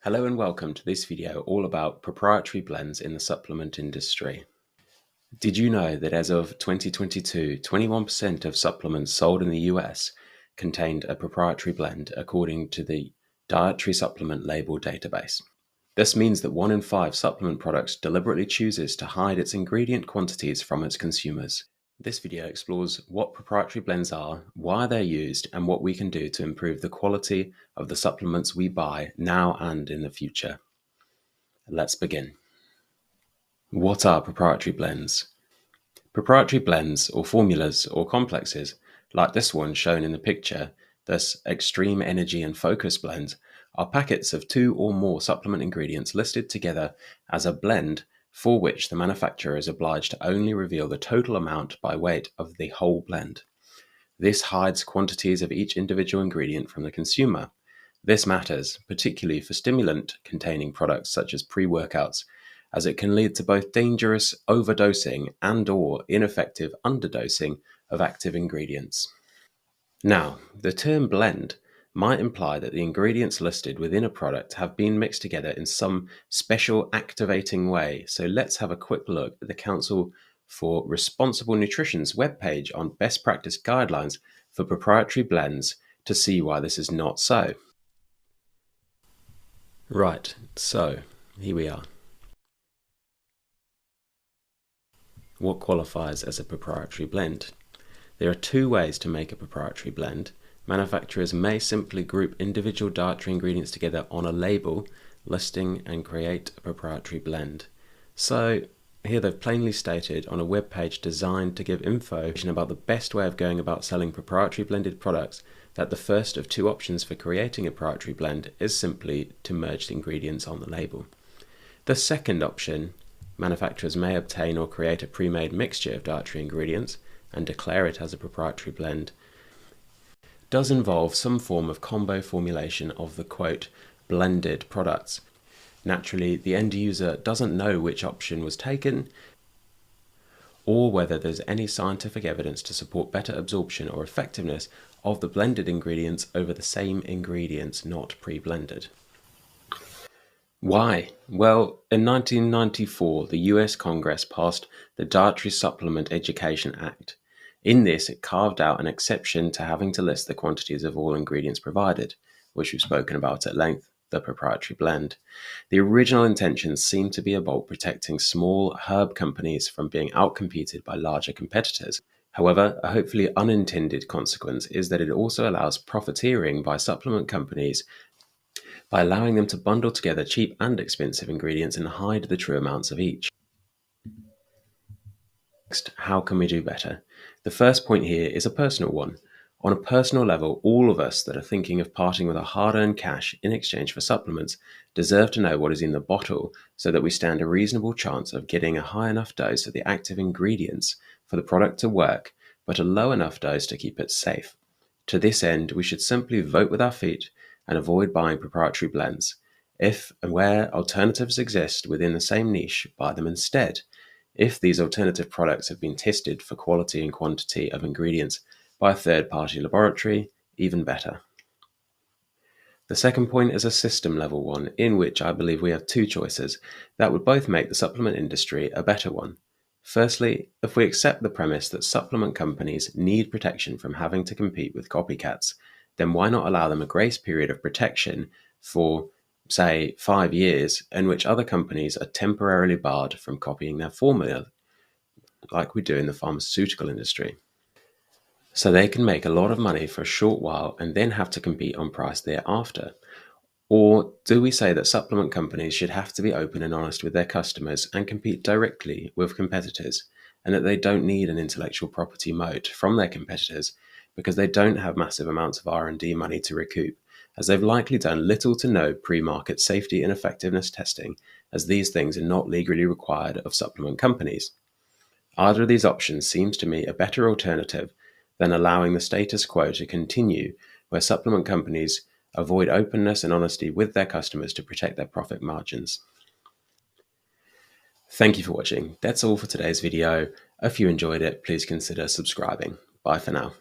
Hello and welcome to this video all about proprietary blends in the supplement industry. Did you know that as of 2022, 21% of supplements sold in the US contained a proprietary blend according to the Dietary Supplement Label database? This means that 1 in 5 supplement products deliberately chooses to hide its ingredient quantities from its consumers. This video explores what proprietary blends are, why they're used, and what we can do to improve the quality of the supplements we buy now and in the future. Let's begin. What are proprietary blends? Proprietary blends, or formulas, or complexes, like this one shown in the picture, this extreme energy and focus blend, are packets of 2 or more supplement ingredients listed together as a blend for which the manufacturer is obliged to only reveal the total amount by weight of the whole blend. This hides quantities of each individual ingredient from the consumer. This matters, particularly for stimulant-containing products such as pre-workouts, as it can lead to both dangerous overdosing and/or ineffective underdosing of active ingredients. Now, the term blend might imply that the ingredients listed within a product have been mixed together in some special activating way. So let's have a quick look at the Council for Responsible Nutrition's webpage on best practice guidelines for proprietary blends to see why this is not so. Right, so here we are. What qualifies as a proprietary blend? There are 2 ways to make a proprietary blend. Manufacturers may simply group individual dietary ingredients together on a label, listing, and create a proprietary blend. So here they've plainly stated on a web page designed to give information about the best way of going about selling proprietary blended products that the first of 2 options for creating a proprietary blend is simply to merge the ingredients on the label. The second option, manufacturers may obtain or create a pre-made mixture of dietary ingredients and declare it as a proprietary blend, does involve some form of combo formulation of the quote blended products. Naturally, the end user doesn't know which option was taken or whether there's any scientific evidence to support better absorption or effectiveness of the blended ingredients over the same ingredients not pre-blended. Why? Well, in 1994, the US Congress passed the Dietary Supplement Education Act. In this, it carved out an exception to having to list the quantities of all ingredients provided, which we've spoken about at length, the proprietary blend. The original intention seemed to be about protecting small herb companies from being outcompeted by larger competitors. However, a hopefully unintended consequence is that it also allows profiteering by supplement companies by allowing them to bundle together cheap and expensive ingredients and hide the true amounts of each. Next, how can we do better? The first point here is a personal one. On a personal level, all of us that are thinking of parting with our hard-earned cash in exchange for supplements deserve to know what is in the bottle so that we stand a reasonable chance of getting a high enough dose of the active ingredients for the product to work, but a low enough dose to keep it safe. To this end, we should simply vote with our feet and avoid buying proprietary blends. If and where alternatives exist within the same niche, buy them instead. If these alternative products have been tested for quality and quantity of ingredients by a third-party laboratory, even better. The second point is a system-level one, in which I believe we have 2 choices that would both make the supplement industry a better one. Firstly, if we accept the premise that supplement companies need protection from having to compete with copycats, then why not allow them a grace period of protection for, say, 5 years, in which other companies are temporarily barred from copying their formula, like we do in the pharmaceutical industry. So they can make a lot of money for a short while and then have to compete on price thereafter. Or do we say that supplement companies should have to be open and honest with their customers and compete directly with competitors, and that they don't need an intellectual property moat from their competitors because they don't have massive amounts of R&D money to recoup, as they've likely done little to no pre-market safety and effectiveness testing, as these things are not legally required of supplement companies? Either of these options seems to me a better alternative than allowing the status quo to continue, where supplement companies avoid openness and honesty with their customers to protect their profit margins. Thank you for watching. That's all for today's video. If you enjoyed it, please consider subscribing. Bye for now.